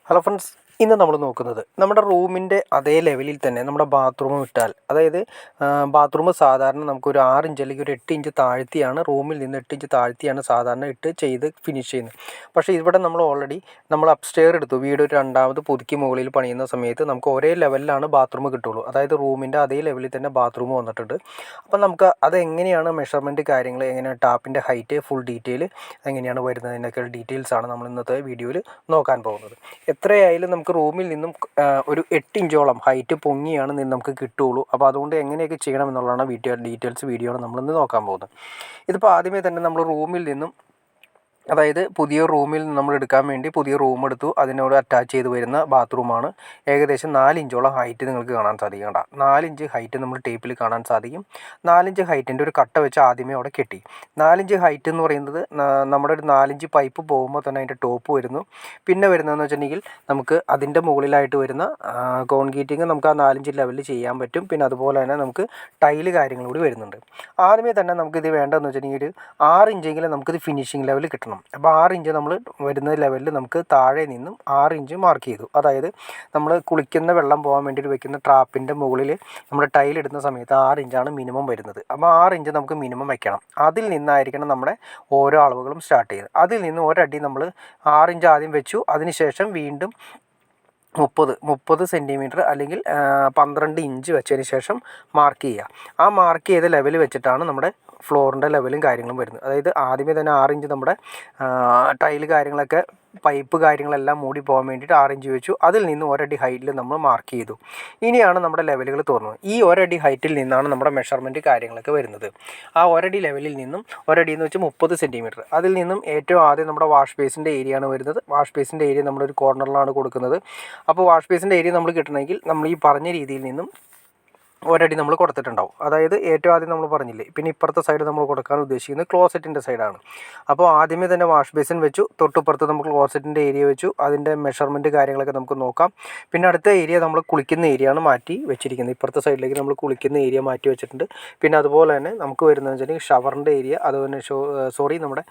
Hello friends, ഇന്ന് നമ്മൾ നോക്കുന്നത് നമ്മുടെ റൂമിൻ്റെ അതേ ലെവലിൽ തന്നെ നമ്മുടെ ബാത്റൂം ഇട്ടാൽ, അതായത് ബാത്റൂം സാധാരണ നമുക്കൊരു 6 ഇഞ്ച് അല്ലെങ്കിൽ ഒരു 8 ഇഞ്ച് താഴ്ത്തിയാണ്, റൂമിൽ നിന്ന് 8 ഇഞ്ച് താഴ്ത്തിയാണ് സാധാരണ ഇട്ട് ചെയ്ത് ഫിനിഷ് ചെയ്യുന്നത്. പക്ഷേ ഇവിടെ നമ്മൾ അപ്സ്റ്റെയർ എടുത്തു, വീട് ഒരു രണ്ടാമത് പുതുക്കി മുകളിൽ പണിയുന്ന സമയത്ത് നമുക്ക് ഒരേ ലെവലിലാണ് ബാത്റൂം കിട്ടുള്ളൂ. അതായത് റൂമിൻ്റെ അതേ ലെവലിൽ തന്നെ ബാത്റൂം വന്നിട്ടുണ്ട്. അപ്പം നമുക്ക് അതെങ്ങനെയാണ് മെഷർമെൻറ്റ് കാര്യങ്ങൾ, എങ്ങനെയാണ് ടാപ്പിൻ്റെ ഹൈറ്റ്, ഫുൾ ഡീറ്റെയിൽ എങ്ങനെയാണ് വരുന്നതിനൊക്കെ ഡീറ്റെയിൽസാണ് നമ്മൾ ഇന്നത്തെ വീഡിയോയിൽ നോക്കാൻ പോകുന്നത്. എത്രയായാലും നമുക്ക് റൂമിൽ നിന്നും ഒരു 8 ഇഞ്ചോളം ഹൈറ്റ് പൊങ്ങിയാണ് നമുക്ക് കിട്ടുകയുള്ളൂ. അപ്പോൾ അതുകൊണ്ട് എങ്ങനെയൊക്കെ ചെയ്യണം എന്നുള്ളതാണ് വീഡിയോ ആണ് നമ്മളിന്ന് നോക്കാൻ പോകുന്നത്. ഇതിപ്പോൾ ആദ്യമേ തന്നെ നമ്മൾ റൂമിൽ നിന്നും, അതായത് പുതിയ റൂമിൽ നമ്മൾ എടുക്കാൻ വേണ്ടി പുതിയ റൂം എടുത്തു, അതിനോട് അറ്റാച്ച് ചെയ്ത് വരുന്ന ബാത്റൂമാണ്. ഏകദേശം 4 ഇഞ്ചോളം ഹൈറ്റ് നിങ്ങൾക്ക് കാണാൻ സാധിക്കും. കേട്ടോ, 4 ഇഞ്ച് ഹൈറ്റ് നമ്മൾ ടേപ്പിൽ കാണാൻ സാധിക്കും. 4 ഇഞ്ച് ഹൈറ്റിൻ്റെ ഒരു കട്ട വെച്ച് ആദ്യമേ അവിടെ കെട്ടി. 4 ഇഞ്ച് ഹൈറ്റ് എന്ന് പറയുന്നത് നമ്മുടെ ഒരു 4 ഇഞ്ച് പൈപ്പ് പോകുമ്പോൾ തന്നെ അതിൻ്റെ ടോപ്പ് വരുന്നു. പിന്നെ വരുന്നതെന്ന് വെച്ചിട്ടുണ്ടെങ്കിൽ നമുക്ക് അതിൻ്റെ മുകളിലായിട്ട് വരുന്ന കോൺക്രീറ്റിങ് നമുക്ക് ആ 4 ഇഞ്ച് ലെവലിൽ ചെയ്യാൻ പറ്റും. പിന്നെ അതുപോലെ തന്നെ നമുക്ക് ടൈല് കാര്യങ്ങൾ കൂടി വരുന്നുണ്ട്. ആദ്യമേ തന്നെ നമുക്കിത് വേണ്ടതെന്ന് വെച്ചിട്ടുണ്ടെങ്കിൽ ഒരു 6 ഇഞ്ചെങ്കിലും നമുക്കിത് ഫിനിഷിംഗ് ലെവൽ കിട്ടണം. അപ്പോൾ 6 ഇഞ്ച് നമ്മൾ വരുന്ന ലെവലിൽ നമുക്ക് താഴെ നിന്നും 6 ഇഞ്ച് മാർക്ക് ചെയ്തു. അതായത് നമ്മൾ കുളിക്കുന്ന വെള്ളം പോകാൻ വേണ്ടിയിട്ട് വെക്കുന്ന ട്രാപ്പിൻ്റെ മുകളിൽ നമ്മൾ ടൈലിടുന്ന സമയത്ത് 6 ഇഞ്ചാണ് മിനിമം വരുന്നത്. അപ്പോൾ 6 ഇഞ്ച് നമുക്ക് മിനിമം വയ്ക്കണം. അതിൽ നിന്നായിരിക്കണം നമ്മുടെ ഓരോ അളവുകളും സ്റ്റാർട്ട് ചെയ്യുന്നത്. അതിൽ നിന്ന് ഒരടി നമ്മൾ 6 ഇഞ്ച് ആദ്യം വെച്ചു. അതിനുശേഷം വീണ്ടും 30 സെൻറ്റിമീറ്റർ അല്ലെങ്കിൽ 12 ഇഞ്ച് വെച്ചതിന് ശേഷം മാർക്ക് ചെയ്യുക. ആ മാർക്ക് ചെയ്ത ലെവൽ വെച്ചിട്ടാണ് നമ്മുടെ ഫ്ലോറിൻ്റെ ലെവലും കാര്യങ്ങളും വരുന്നത്. അതായത് ആദ്യമേ തന്നെ 6 ഇഞ്ച് നമ്മുടെ ടൈല് കാര്യങ്ങളൊക്കെ, പൈപ്പ് കാര്യങ്ങളെല്ലാം മൂടി പോകാൻ വേണ്ടിയിട്ട് 6 ഇഞ്ച് വെച്ചു. അതിൽ നിന്ന് ഒരടി ഹൈറ്റിൽ നമ്മൾ മാർക്ക് ചെയ്തു. ഇനിയാണ് നമ്മുടെ ലെവലുകൾ തോന്നുന്നത്. ഈ ഒരടി ഹൈറ്റിൽ നിന്നാണ് നമ്മുടെ മെഷർമെൻറ്റ് കാര്യങ്ങളൊക്കെ വരുന്നത്. ആ ഒരടി ലെവലിൽ നിന്നും, ഒരടി എന്ന് വെച്ചാൽ 30 സെൻറ്റിമീറ്റർ, അതിൽ നിന്നും ഏറ്റവും ആദ്യം നമ്മുടെ വാഷ് ബേസിൻ്റെ ഏരിയ ആണ് വരുന്നത്. വാഷ് ബേസിൻ്റെ ഏരിയ നമ്മളൊരു കോർണറിലാണ് കൊടുക്കുന്നത്. അപ്പോൾ വാഷ് ബേസിൻ്റെ ഏരിയ നമ്മൾ കിട്ടണമെങ്കിൽ നമ്മൾ ഈ പറഞ്ഞ രീതിയിൽ നിന്നും ഒരടി നമ്മൾ കൊടുത്തിട്ടുണ്ടാവും. അതായത് ഏറ്റവും ആദ്യം നമ്മൾ പറഞ്ഞില്ലേ, പിന്നെ ഇപ്പുറത്തെ സൈഡ് നമ്മൾ കൊടുക്കാൻ ഉദ്ദേശിക്കുന്നത് ക്ലോസറ്റിൻ്റെ സൈഡാണ്. അപ്പോൾ ആദ്യമേ തന്നെ വാഷ് ബേസിൻ വെച്ചു, തൊട്ടിപ്പുറത്ത് നമുക്ക് ക്ലോസറ്റിൻ്റെ ഏരിയ വെച്ചു. അതിൻ്റെ മെഷർമെൻറ്റ് കാര്യങ്ങളൊക്കെ നമുക്ക് നോക്കാം. പിന്നെ അടുത്ത ഏരിയ നമ്മൾ കുളിക്കുന്ന ഏരിയയാണ് മാറ്റി വെച്ചിരിക്കുന്നത്. ഇപ്പുറത്തെ സൈഡിലേക്ക് നമ്മൾ കുളിക്കുന്ന ഏരിയ മാറ്റി വെച്ചിട്ടുണ്ട്. പിന്നെ അതുപോലെ തന്നെ നമുക്ക് വരുന്നതെന്ന് വെച്ചിട്ടുണ്ടെങ്കിൽ ഷവറിൻ്റെ ഏരിയ, അതുപോലെ നമ്മുടെ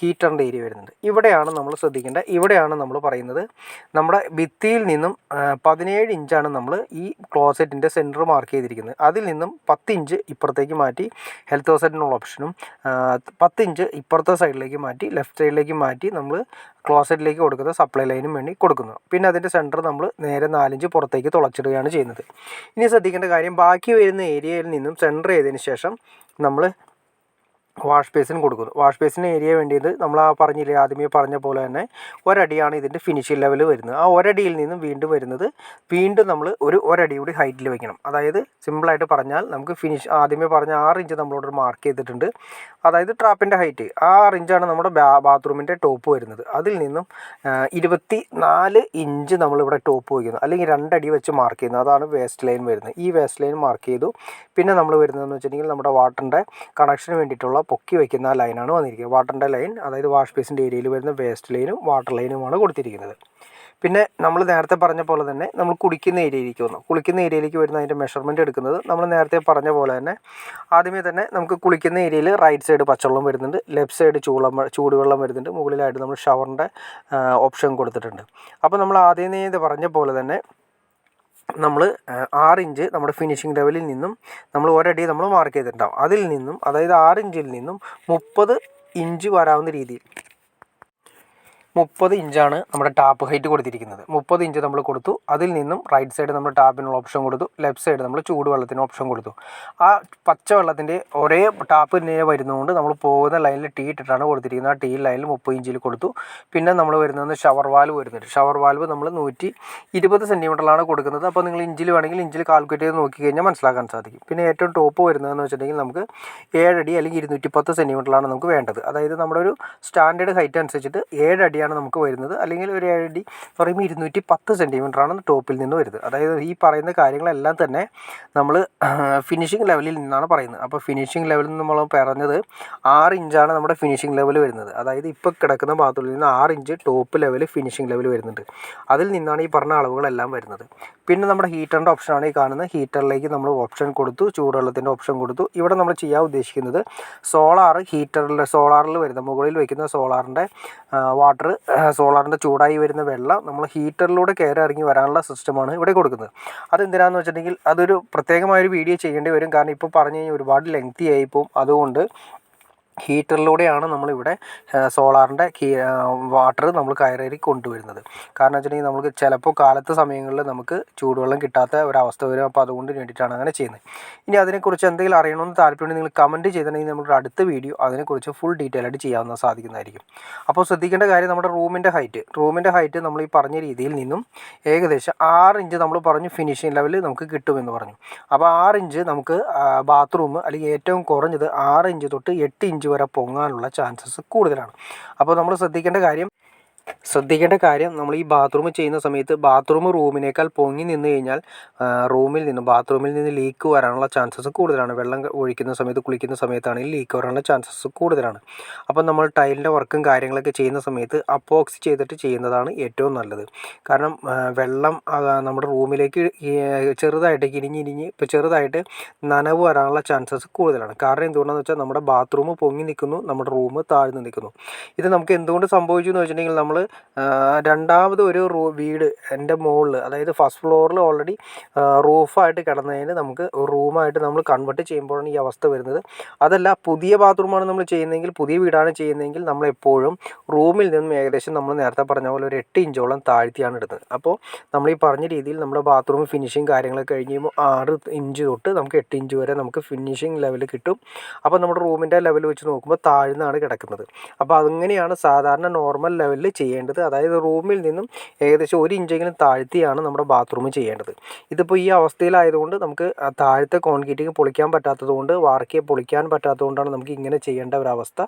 ഹീറ്ററിൻ്റെ ഏരിയ വരുന്നുണ്ട്. ഇവിടെയാണ് നമ്മൾ ശ്രദ്ധിക്കേണ്ടത്. ഇവിടെയാണ് നമ്മൾ പറയുന്നത് നമ്മുടെ ഭിത്തിയിൽ നിന്നും 17 ഇഞ്ചാണ് നമ്മൾ ഈ ക്ലോസറ്റിൻ്റെ സെൻറ്റർ മാർക്ക് ചെയ്തിരിക്കുന്നത്. അതിൽ നിന്നും 10 ഇഞ്ച് ഇപ്പുറത്തേക്ക് മാറ്റി ഹെൽത്ത് ക്ലോസറ്റിനുള്ള ഓപ്ഷനും 10 ഇഞ്ച് ഇപ്പുറത്തെ സൈഡിലേക്ക് മാറ്റി, ലെഫ്റ്റ് സൈഡിലേക്ക് മാറ്റി നമ്മൾ ക്ലോസറ്റിലേക്ക് കൊടുക്കുന്ന സപ്ലൈ ലൈനും വേണ്ടി കൊടുക്കുന്നു. പിന്നെ അതിൻ്റെ സെൻറ്റർ നമ്മൾ നേരെ 4 ഇഞ്ച് പുറത്തേക്ക് തുളച്ചിടുകയാണ് ചെയ്യുന്നത്. ഇനി ശ്രദ്ധിക്കേണ്ട കാര്യം, ബാക്കി വരുന്ന ഏരിയയിൽ നിന്നും സെൻറ്റർ ചെയ്തതിന് ശേഷം നമ്മൾ വാഷ് ബേസിൻ കൊടുക്കുന്നു. വാഷ് ബേസിന് ഏരിയ വേണ്ടിയത് നമ്മൾ പറഞ്ഞില്ലേ, ആദ്യമേ പറഞ്ഞ പോലെ തന്നെ ഒരടിയാണ് ഇതിൻ്റെ ഫിനിഷിംഗ് ലെവൽ വരുന്നത്. ആ ഒരടിയിൽ നിന്നും വീണ്ടും നമ്മൾ ഒരടി കൂടി ഹൈറ്റിൽ വയ്ക്കണം. അതായത് സിമ്പിളായിട്ട് പറഞ്ഞാൽ നമുക്ക് ആദ്യമേ പറഞ്ഞ 6 ഇഞ്ച് നമ്മളോട് മാർക്ക് ചെയ്തിട്ടുണ്ട്. അതായത് ട്രാപ്പിൻ്റെ ഹൈറ്റ് 6 ഇഞ്ചാണ് നമ്മുടെ ബാത്റൂമിൻ്റെ ടോപ്പ് വരുന്നത്. അതിൽ നിന്നും 24 ഇഞ്ച് നമ്മളിവിടെ ടോപ്പ് വയ്ക്കുന്നു, അല്ലെങ്കിൽ 2 അടി വെച്ച് മാർക്ക് ചെയ്യുന്നത്. അതാണ് വേസ്റ്റ് ലൈൻ വരുന്നത്. ഈ വേസ്റ്റ് ലൈൻ മാർക്ക് ചെയ്തു. പിന്നെ നമ്മൾ വരുന്നതെന്ന് വെച്ചിട്ടുണ്ടെങ്കിൽ നമ്മുടെ വാട്ടറിൻ്റെ കണക്ഷന് വേണ്ടിയിട്ടുള്ള പൊക്കി വയ്ക്കുന്ന ലൈനാണ് വന്നിരിക്കുന്നത്. വാട്ടറിൻ്റെ ലൈൻ, അതായത് വാഷ് ബേസിൻ്റെ ഏരിയയിൽ വരുന്ന വേസ്റ്റ് ലൈനും വാട്ടർ ലൈനുമാണ് കൊടുത്തിരിക്കുന്നത്. പിന്നെ നമ്മൾ നേരത്തെ പറഞ്ഞ പോലെ തന്നെ നമ്മൾ കുളിക്കുന്ന ഏരിയയിലേക്ക് വരുന്ന അതിൻ്റെ മെഷർമെൻറ്റ് എടുക്കുന്നത് നമ്മൾ നേരത്തെ പറഞ്ഞ പോലെ തന്നെ ആദ്യമേ തന്നെ നമുക്ക് കുളിക്കുന്ന ഏരിയയിൽ റൈറ്റ് സൈഡ് പച്ചവെള്ളം വരുന്നുണ്ട്, ലെഫ്റ്റ് സൈഡ് ചൂടുവെള്ളം വരുന്നുണ്ട്, മുകളിലായിട്ട് നമ്മൾ ഷവറിൻ്റെ ഓപ്ഷൻ കൊടുത്തിട്ടുണ്ട്. അപ്പോൾ നമ്മൾ ആദ്യമേ പറഞ്ഞ പോലെ തന്നെ നമ്മൾ 6 ഇഞ്ച് നമ്മുടെ ഫിനിഷിംഗ് ലെവലിൽ നിന്നും നമ്മൾ ഒരടി നമ്മൾ മാർക്ക് ചെയ്തിട്ടുണ്ടാവും. അതിൽ നിന്നും, അതായത് 6 ഇഞ്ചിൽ നിന്നും 30 ഇഞ്ച് വരാവുന്ന രീതിയിൽ 30 ഇഞ്ചാണ് നമ്മുടെ ടാപ്പ് ഹൈറ്റ് കൊടുത്തിരിക്കുന്നത്. 30 ഇഞ്ച് നമ്മൾ കൊടുത്തു. അതിൽ നിന്നും റൈറ്റ് സൈഡ് നമ്മൾ ടാപ്പിനുള്ള ഓപ്ഷൻ കൊടുത്തു, ലെഫ്റ്റ് സൈഡ് നമ്മൾ ചൂടുവെള്ളത്തിന് ഓപ്ഷൻ കൊടുത്തു. ആ പച്ചവെള്ളത്തിൻ്റെ ഒരേ ടാപ്പ് തന്നെ വരുന്നതുകൊണ്ട് നമ്മൾ പോകുന്ന ലൈനിൽ ടീ ഇട്ടിട്ടാണ് കൊടുത്തിരിക്കുന്നത്. ആ ടീ ലൈനിൽ 30 ഇഞ്ചിൽ കൊടുത്തു. പിന്നെ നമ്മൾ വരുന്നത് ഷവർ വാൽവ് വരുന്നുണ്ട്. ഷവർ വാൽവ് നമ്മൾ 120 സെൻറ്റിമീറ്ററിലാണ് കൊടുക്കുന്നത്. അപ്പോൾ നിങ്ങൾ ഇഞ്ചിൽ വേണമെങ്കിൽ ഇഞ്ചിൽ കാൽക്കുലേറ്റ് ചെയ്ത് നോക്കിക്കഴിഞ്ഞാൽ മനസ്സിലാക്കാൻ സാധിക്കും. പിന്നെ ഏറ്റവും ടോപ്പ് വരുന്നതെന്ന് വെച്ചിട്ടുണ്ടെങ്കിൽ നമുക്ക് 7 അടി അല്ലെങ്കിൽ 210 സെൻറ്റിമീറ്ററിലാണ് നമുക്ക് വേണ്ടത്. അതായത് നമ്മുടെ ഒരു സ്റ്റാൻഡേർഡ് ഹൈറ്റ് അനുസരിച്ചിട്ട് 7 അടിയാണ് നമുക്ക് വരുന്നത്, അല്ലെങ്കിൽ ഒരു 7 അടി എന്ന് പറയുമ്പോൾ 210 സെൻറ്റിമീറ്ററാണ് ടോപ്പിൽ നിന്ന് വരുന്നത്. അതായത് ഈ പറയുന്ന കാര്യങ്ങളെല്ലാം തന്നെ നമ്മൾ ഫിനിഷിംഗ് ലെവലിൽ നിന്നാണ് പറയുന്നത്. അപ്പോൾ ഫിനിഷിംഗ് ലെവലിൽ നിന്ന് നമ്മൾ പറഞ്ഞത് 6 ഇഞ്ചാണ് നമ്മുടെ ഫിനിഷിംഗ് ലെവൽ വരുന്നത്. അതായത് ഇപ്പോൾ കിടക്കുന്ന ബാത്റൂമിൽ നിന്ന് 6 inch top level finishing level വരുന്നുണ്ട്. അതിൽ നിന്നാണ് ഈ പറഞ്ഞ അളവുകളെല്ലാം വരുന്നത്. പിന്നെ നമ്മുടെ ഹീറ്ററിൻ്റെ ഓപ്ഷനാണ് ഈ കാണുന്നത്. ഹീറ്ററിലേക്ക് നമ്മൾ ഓപ്ഷൻ കൊടുത്തു, ചൂടുവെള്ളത്തിൻ്റെ ഓപ്ഷൻ കൊടുത്തു. ഇവിടെ നമ്മൾ ചെയ്യാൻ ഉദ്ദേശിക്കുന്നത് സോളാറിൽ വരുന്ന മുകളിൽ വയ്ക്കുന്ന സോളാറിൻ്റെ വാട്ടർ സോളാറിൻ്റെ ചൂടായി വരുന്ന വെള്ളം നമ്മൾ ഹീറ്ററിലൂടെ കയറി ഇറങ്ങി വരാനുള്ള സിസ്റ്റമാണ് ഇവിടെ കൊടുക്കുന്നത്. അതെന്തിനാണെന്ന് വെച്ചിട്ടുണ്ടെങ്കിൽ അതൊരു പ്രത്യേകമായൊരു വീഡിയോ ചെയ്യേണ്ടി വരും. കാരണം ഇപ്പോൾ പറഞ്ഞു കഴിഞ്ഞാൽ ഒരുപാട് ലെങ്തി ആയിപ്പോവും. അതുകൊണ്ട് ഹീറ്ററിലൂടെയാണ് നമ്മളിവിടെ സോളാറിൻ്റെ വാട്ടർ നമ്മൾ കയറി കൊണ്ടുവരുന്നത്. കാരണം വെച്ചിട്ടുണ്ടെങ്കിൽ നമുക്ക് ചിലപ്പോൾ കാലത്ത് സമയങ്ങളിൽ നമുക്ക് ചൂടുവെള്ളം കിട്ടാത്ത ഒരവസ്ഥ വരും. അപ്പോൾ അതുകൊണ്ട് വേണ്ടിയിട്ടാണ് അങ്ങനെ ചെയ്യുന്നത്. ഇനി അതിനെക്കുറിച്ച് എന്തെങ്കിലും അറിയണമെന്ന് താല്പര്യമുണ്ടെങ്കിൽ നിങ്ങൾ കമൻറ്റ് ചെയ്തിട്ടുണ്ടെങ്കിൽ നമ്മുടെ അടുത്ത വീഡിയോ അതിനെക്കുറിച്ച് ഫുൾ ഡീറ്റെയിൽ ആയിട്ട് ചെയ്യാവുന്ന സാധിക്കുന്നതായിരിക്കും. അപ്പോൾ ശ്രദ്ധിക്കേണ്ട കാര്യം നമ്മുടെ റൂമിൻ്റെ ഹൈറ്റ് നമ്മൾ ഈ പറഞ്ഞ രീതിയിൽ നിന്നും ഏകദേശം 6 ഇഞ്ച് നമ്മൾ പറഞ്ഞു ഫിനിഷിംഗ് ലെവലിൽ നമുക്ക് കിട്ടുമെന്ന് പറഞ്ഞു. അപ്പോൾ 6 ഇഞ്ച് നമുക്ക് ബാത്റൂം അല്ലെങ്കിൽ ഏറ്റവും കുറഞ്ഞത് 6 ഇഞ്ച് തൊട്ട് 8 ഇഞ്ച് വരെ പൊങ്ങാനുള്ള ചാൻസസ് കൂടുതലാണ്. അപ്പോൾ നമ്മൾ ശ്രദ്ധിക്കേണ്ട കാര്യം നമ്മൾ ഈ ബാത്റൂം ചെയ്യുന്ന സമയത്ത് ബാത്റൂം റൂമിനേക്കാൾ പൊങ്ങി നിന്ന് കഴിഞ്ഞാൽ ബാത്റൂമിൽ നിന്ന് ലീക്ക് വരാനുള്ള ചാൻസസ് കൂടുതലാണ്. വെള്ളം ഒഴിക്കുന്ന സമയത്ത് കുളിക്കുന്ന സമയത്താണെങ്കിൽ ലീക്ക് വരാനുള്ള ചാൻസസ് കൂടുതലാണ്. അപ്പം നമ്മൾ ടൈലിൻ്റെ വർക്കും കാര്യങ്ങളൊക്കെ ചെയ്യുന്ന സമയത്ത് അപ്പോക്സി ചെയ്തിട്ട് ചെയ്യുന്നതാണ് ഏറ്റവും നല്ലത്. കാരണം വെള്ളം നമ്മുടെ റൂമിലേക്ക് ചെറുതായിട്ട് ചെറുതായിട്ട് നനവ് വരാനുള്ള ചാൻസസ് കൂടുതലാണ്. കാരണം എന്തുകൊണ്ടാണെന്ന് വെച്ചാൽ നമ്മുടെ ബാത്റൂം പൊങ്ങി നിൽക്കുന്നു, നമ്മുടെ റൂം താഴ്ന്നു നിൽക്കുന്നു. ഇത് നമുക്ക് എന്തുകൊണ്ട് സംഭവിച്ചു എന്ന് വെച്ചിട്ടുണ്ടെങ്കിൽ നമ്മൾ രണ്ടാമത് ഒരു വീട് എൻ്റെ മുകളിൽ, അതായത് ഫസ്റ്റ് ഫ്ലോറിൽ ഓൾറെഡി റൂഫായിട്ട് കിടന്നതിന് നമുക്ക് റൂമായിട്ട് നമ്മൾ കൺവേർട്ട് ചെയ്യുമ്പോഴാണ് ഈ അവസ്ഥ വരുന്നത്. അതല്ല, പുതിയ ബാത്റൂമാണ് നമ്മൾ ചെയ്യുന്നതെങ്കിൽ, പുതിയ വീടാണ് ചെയ്യുന്നതെങ്കിൽ നമ്മളെപ്പോഴും റൂമിൽ നിന്നും ഏകദേശം നമ്മൾ നേരത്തെ പറഞ്ഞ പോലെ ഒരു 8 ഇഞ്ചോളം താഴ്ത്തിയാണ് ഇടുന്നത്. അപ്പോൾ നമ്മൾ ഈ പറഞ്ഞ രീതിയിൽ നമ്മുടെ ബാത്റൂം ഫിനിഷിങ് കാര്യങ്ങളൊക്കെ കഴിഞ്ഞ് കഴിയുമ്പോൾ 6 ഇഞ്ച് തൊട്ട് നമുക്ക് 8 ഇഞ്ച് വരെ നമുക്ക് ഫിനിഷിങ് ലെവൽ കിട്ടും. അപ്പോൾ നമ്മുടെ റൂമിൻ്റെ ലെവൽ വെച്ച് നോക്കുമ്പോൾ താഴ്ന്നാണ് കിടക്കുന്നത്. അപ്പോൾ അങ്ങനെയാണ് സാധാരണ നോർമൽ ലെവലിൽ ചെയ്യേണ്ടത്. അതായത് റൂമിൽ നിന്നും ഏകദേശം 1 ഇഞ്ചെങ്കിലും താഴ്ത്തിയാണ് നമ്മുടെ ബാത്റൂം ചെയ്യേണ്ടത്. ഇതിപ്പോൾ ഈ അവസ്ഥയിലായതുകൊണ്ട് നമുക്ക് താഴത്തെ കോൺക്രീറ്റിങ് പൊളിക്കാൻ പറ്റാത്തതുകൊണ്ട്, വാർക്കയെ പൊളിക്കാൻ പറ്റാത്തതുകൊണ്ടാണ് നമുക്ക് ഇങ്ങനെ ചെയ്യേണ്ട ഒരവസ്ഥ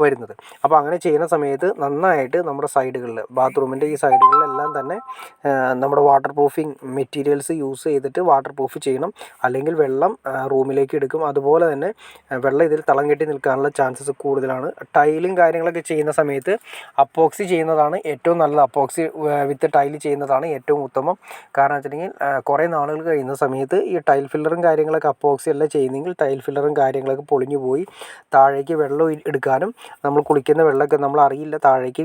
വരുന്നത്. അപ്പോൾ അങ്ങനെ ചെയ്യുന്ന സമയത്ത് നന്നായിട്ട് നമ്മുടെ സൈഡുകളിൽ, ബാത്റൂമിൻ്റെ ഈ സൈഡുകളിലെല്ലാം തന്നെ നമ്മുടെ വാട്ടർ പ്രൂഫിങ് മെറ്റീരിയൽസ് യൂസ് ചെയ്തിട്ട് വാട്ടർ പ്രൂഫ് ചെയ്യണം. അല്ലെങ്കിൽ വെള്ളം റൂമിലേക്ക് എടുക്കും. അതുപോലെ തന്നെ വെള്ളം ഇതിൽ തളം കെട്ടി നിൽക്കാനുള്ള ചാൻസസ് കൂടുതലാണ്. ടൈലും കാര്യങ്ങളൊക്കെ ചെയ്യുന്ന സമയത്ത് അപ്പോക്സി ചെയ്യുന്നതാണ് ഏറ്റവും നല്ലത്. അപ്പോക്സി വിത്ത് ടൈൽ ചെയ്യുന്നതാണ് ഏറ്റവും ഉത്തമം. കാരണം വെച്ചിട്ടുണ്ടെങ്കിൽ കുറേ നാളുകൾ കഴിയുന്ന സമയത്ത് ഈ ടൈൽ ഫില്ലറും കാര്യങ്ങളൊക്കെ അപ്പോക്സി അല്ല ചെയ്യുന്നെങ്കിൽ ടൈൽ ഫില്ലറും കാര്യങ്ങളൊക്കെ പൊളിഞ്ഞു പോയി താഴേക്ക് വെള്ളം എടുക്കാനും, നമ്മൾ കുളിക്കുന്ന വെള്ളമൊക്കെ നമ്മൾ അറിയില്ല താഴേക്ക്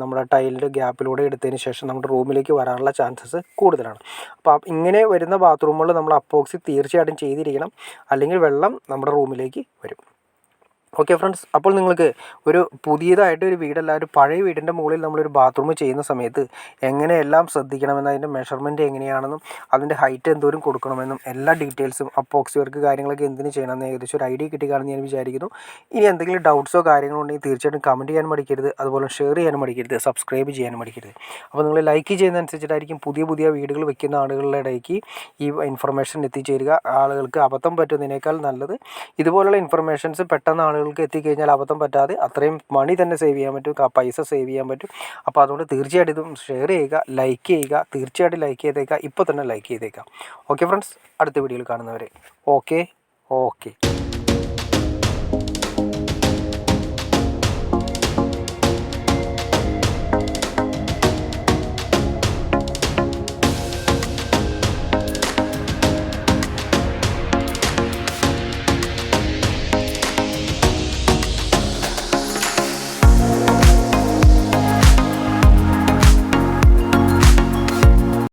നമ്മുടെ ടൈലിൻ്റെ ഗ്യാപ്പിലൂടെ എടുത്തതിന് ശേഷം നമ്മുടെ റൂമിലേക്ക് വരാനുള്ള ചാൻസസ് കൂടുതലാണ്. അപ്പോൾ ഇങ്ങനെ വരുന്ന ബാത്റൂമുകളിൽ നമ്മൾ അപ്പോക്സി തീർച്ചയായിട്ടും ചെയ്തിരിക്കണം. അല്ലെങ്കിൽ വെള്ളം നമ്മുടെ റൂമിലേക്ക് വരും. ഓക്കെ ഫ്രണ്ട്സ്, അപ്പോൾ നിങ്ങൾക്ക് ഒരു പുതിയതായിട്ട് ഒരു വീടല്ല, ഒരു പഴയ വീടിൻ്റെ മുകളിൽ നമ്മളൊരു ബാത്റൂം ചെയ്യുന്ന സമയത്ത് എങ്ങനെയെല്ലാം ശ്രദ്ധിക്കണമെന്ന്, അതിൻ്റെ മെഷർമെൻറ്റ് എങ്ങനെയാണെന്നും അതിൻ്റെ ഹൈറ്റ് എന്തോരം കൊടുക്കണമെന്നും എല്ലാ ഡീറ്റെയിൽസും അപ്പോക്സി വർക്ക് കാര്യങ്ങളൊക്കെ എന്തിനു ചെയ്യണമെന്ന് ഏകദേശം ഒരു ഐഡിയ കിട്ടുകയാണെന്ന് ഞാൻ വിചാരിക്കുന്നു. ഇനി എന്തെങ്കിലും ഡൗട്ട്സോ കാര്യങ്ങളോ ഉണ്ടെങ്കിൽ തീർച്ചയായിട്ടും കമൻറ്റ് ചെയ്യാൻ മടിക്കരുത്. അതുപോലെ ഷെയർ ചെയ്യാൻ മടിക്കരുത്, സബ്സ്ക്രൈബ് ചെയ്യാൻ മടിക്കരുത്. അപ്പോൾ നിങ്ങൾ ലൈക്ക് ചെയ്യുന്നതനുസരിച്ചിട്ടായിരിക്കും പുതിയ വീടുകൾ വെക്കുന്ന ആളുകളുടെ ഇടയ്ക്ക് ഈ ഇൻഫർമേഷൻ എത്തിച്ചേരുക. ആളുകൾക്ക് അബദ്ധം പറ്റുന്നതിനേക്കാൾ നല്ലത് ഇതുപോലുള്ള ഇൻഫർമേഷൻസ് പെട്ടെന്ന് ആളുകൾക്ക് എത്തിക്കഴിഞ്ഞാൽ അബദ്ധം പറ്റാതെ അത്രയും മണി തന്നെ സേവ് ചെയ്യാൻ പറ്റും, പൈസ സേവ് ചെയ്യാൻ പറ്റും. അപ്പോൾ അതുകൊണ്ട് തീർച്ചയായിട്ടും ഇതും ഷെയർ ചെയ്യുക, ലൈക്ക് ചെയ്യുക, തീർച്ചയായിട്ടും ലൈക്ക് ചെയ്തേക്കുക, ഇപ്പോൾ തന്നെ ലൈക്ക് ചെയ്തേക്കാം. ഓക്കെ ഫ്രണ്ട്സ്, അടുത്ത വീഡിയോയിൽ കാണുന്നവരെ ഓക്കെ.